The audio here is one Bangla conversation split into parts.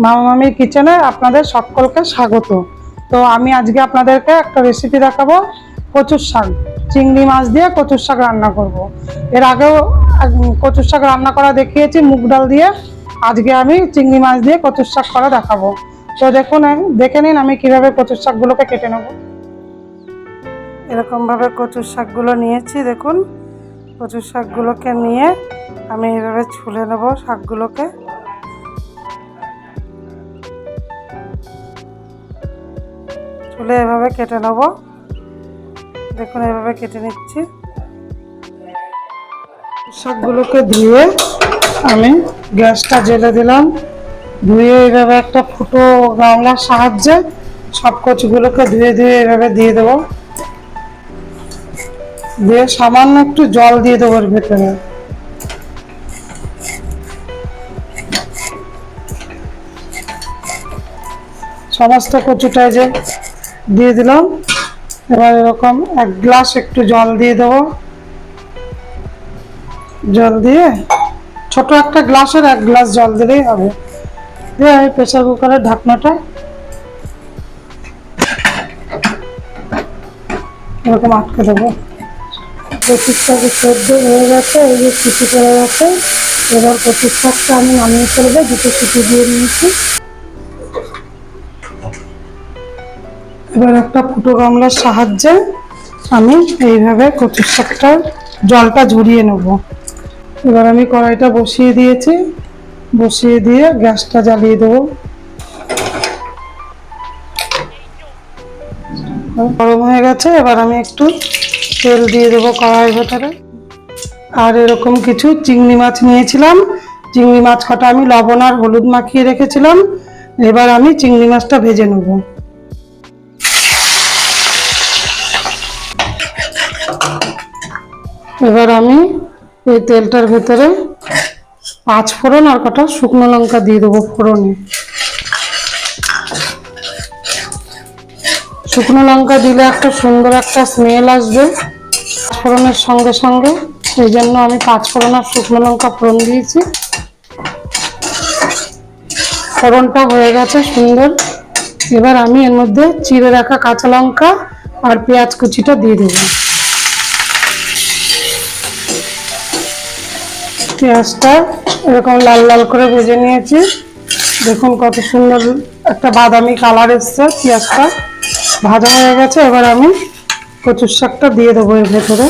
মামা মামির কিচেনে আপনাদের সকলকে স্বাগত। তো আমি আজকে আপনাদেরকে একটা রেসিপি দেখাবো, কচুর শাক। চিংড়ি মাছ দিয়ে কচুর শাক রান্না করব। এর আগেও কচুর শাক রান্না করা দেখিয়েছি মুগ ডাল দিয়ে। আজকে আমি চিংড়ি মাছ দিয়ে কচুর শাক করা দেখাবো। তো দেখে নিন আমি কিভাবে কচুর শাকগুলোকে কেটে নেব। এরকমভাবে কচুর শাকগুলো নিয়েছি। দেখুন, কচুর শাকগুলোকে নিয়ে আমি এইভাবে ছুলে নেব শাকগুলোকে। ছুলে এভাবে কেটে নেব। দেখুন, এভাবে কেটে নিচ্ছি। শাকগুলোকে ধুয়ে আমি গ্যাসটা জ্বেলে দিলাম। ধুয়ে এইভাবে একটা ফুটো গামলার সাহায্যে সব কচুগুলোকে ধুয়ে এভাবে দিয়ে দেবো। দিয়ে সামান্য একটু জল দিয়ে দেবো এর ভেতরে। সমস্ত কচুটাই যে দিয়ে দিলাম। এবার এরকম 1 গ্লাস একটু জল দিয়ে দেবো। জল দিয়ে ছোট একটা গ্লাসের 1 গ্লাস জল দিলেই হবে। দিয়ে আমি প্রেসার কুকারের ঢাকনাটা এরকম আটকে দেবো। কচুর শাক সেদ্ধ হয়ে গেছে, এই যে সিটি পড়ে গেছে। এবার কচুর শাকটা আমি নামিয়ে ফেলবো। 2টো সিটি দিয়ে নিয়েছি। এবার একটা ফুটো গামলার সাহায্যে আমি এইভাবে কচুর শাকটার জলটা ঝরিয়ে নেব। এবার আমি কড়াইটা বসিয়ে দিয়েছি। বসিয়ে দিয়ে গ্যাসটা জ্বালিয়ে দেবো। গরম হয়ে গেছে। এবার আমি একটু তেল দিয়ে দেবো কড়াইয়ের ভেতরে। আর এরকম কিছু চিংড়ি মাছ নিয়েছিলাম। চিংড়ি মাছ কটা আমি লবণ আর হলুদ মাখিয়ে রেখেছিলাম। এবার আমি চিংড়ি মাছটা ভেজে নেব। এবার আমি এই তেলটার ভেতরে 5 ফোড়ন আর কটা শুকনো লঙ্কা দিয়ে দেবো ফোড়নে। শুকনো লঙ্কা দিলে একটা সুন্দর একটা স্মেল আসবে ফোড়নের সঙ্গে সঙ্গে। এই জন্য আমি 5 ফোড়ন আর শুকনো লঙ্কা ফোড়ন দিয়েছি। ফোড়নটা হয়ে গেছে সুন্দর। এবার আমি এর মধ্যে চিড়ে রাখা কাঁচা লঙ্কা আর পেঁয়াজ কুচিটা দিয়ে দেবো। পেঁয়াজটা এরকম লাল লাল করে ভেজে নিয়েছি। দেখুন কত সুন্দর একটা বাদামি কালার এসছে। পেঁয়াজটা ভাজা হয়ে গেছে। এবার আমি কচুর শাকটা দিয়ে দেবো এর ভেতরে।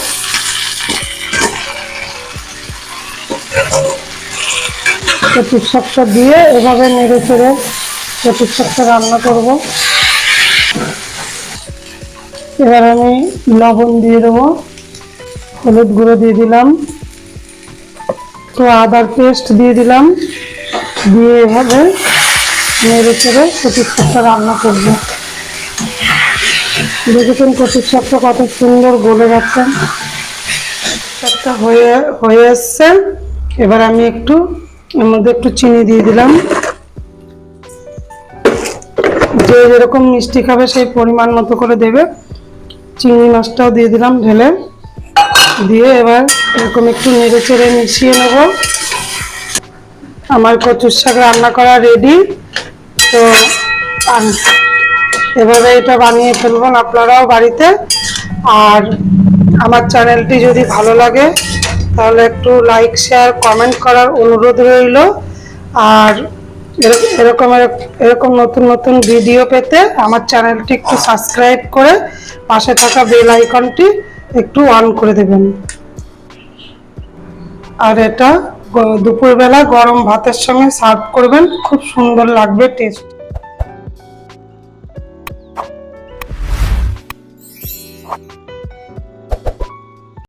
কচুর শাকটা দিয়ে এভাবে নেড়ে চেড়ে কচুর শাকটা রান্না করব। এবার আমি লবণ দিয়ে দেবো, হলুদ গুঁড়ো দিয়ে দিলাম, তো আদার পেস্ট দিয়ে দিলাম। দিয়ে এভাবে নেড়ে চেড়ে কচুর শাকটা রান্না করবো। দেখেছেন কচুর শাকটা কত সুন্দর গলে যাচ্ছে। শাকটা হয়ে এসছে। এবার আমি একটু এর মধ্যে একটু চিনি দিয়ে দিলাম। যে যেরকম মিষ্টি খাবে সেই পরিমাণ মতো করে দেবে। চিংড়ি মাছটাও দিয়ে দিলাম ঢেলে। দিয়ে এবার এরকম একটু নেড়ে চেড়ে মিশিয়ে নেব। আমার কচুর শাক রান্না করা রেডি। তো এভাবে এটা বানিয়ে ফেলবেন আপনারাও বাড়িতে। আর আমার চ্যানেলটি যদি ভালো লাগে তাহলে একটু লাইক শেয়ার কমেন্ট করার অনুরোধ রইল। আর এরকম নতুন নতুন ভিডিও পেতে আমার চ্যানেলটি একটু সাবস্ক্রাইব করে পাশে থাকা বেল আইকনটি একটু অন করে দেবেন। আর এটা দুপুরবেলা গরম ভাতের সঙ্গে সার্ভ করবেন, খুব সুন্দর লাগবে টেস্ট।